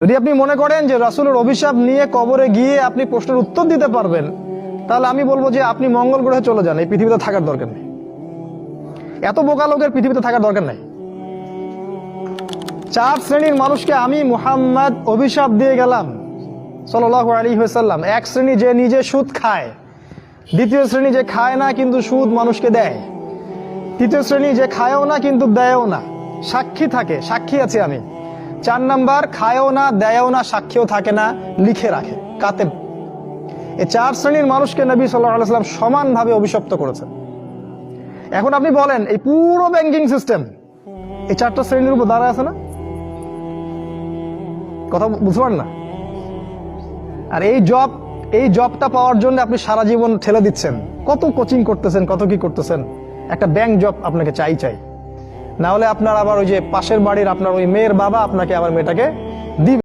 যদি আপনি মনে করেন যে রাসূলের অভিশাপ নিয়ে কবরে গিয়ে আপনি প্রশ্নের উত্তর দিতে পারবেন, তাহলে আমি বলবো যে আপনি মঙ্গল গ্রহে চলে যান, এই পৃথিবীতে থাকার দরকার নেই। এত বোকা লোকের পৃথিবীতে থাকার দরকার নাই। 4 শ্রেণীর মানুষকে আমি মুহাম্মদ অভিশাপ দিয়ে গেলাম সাল্লাল্লাহু আলাইহি ওয়াসাল্লাম। এক শ্রেণী যে নিজে সুদ খায়, দ্বিতীয় শ্রেণী যে খায় না কিন্তু সুদ মানুষকে দেয়, তৃতীয় শ্রেণী যে খায়ও না কিন্তু দেয়ও না, সাক্ষী থাকে, সাক্ষী আছে আমি। 4 নাম্বার খায়ও না, দেয়ও না, সাক্ষীও থাকে না, লিখে রাখে, কাতেব। এই 4 শ্রেণীর মানুষকে নবী সাল্লাল্লাহু আলাইহি ওয়াসাল্লাম সমানভাবে অভিশপ্ত করেছেন। এখন আপনি বলেন এই পুরো ব্যাংকিং সিস্টেম এই 4টা শ্রেণীর উপর দাঁড়ায় আছে না? কথা বুঝতে পারেন না? আর এই জবটা পাওয়ার জন্য আপনি সারা জীবন ঠেলে দিচ্ছেন, কত কোচিং করতেছেন, কত কি করতেছেন। একটা ব্যাংক জব আপনাকে চাই, না হলে আপনার আবার ওই যে পাশের বাড়ির আপনার ওই মেয়ের বাবা আপনাকে আবার মেয়েটাকে দিবে।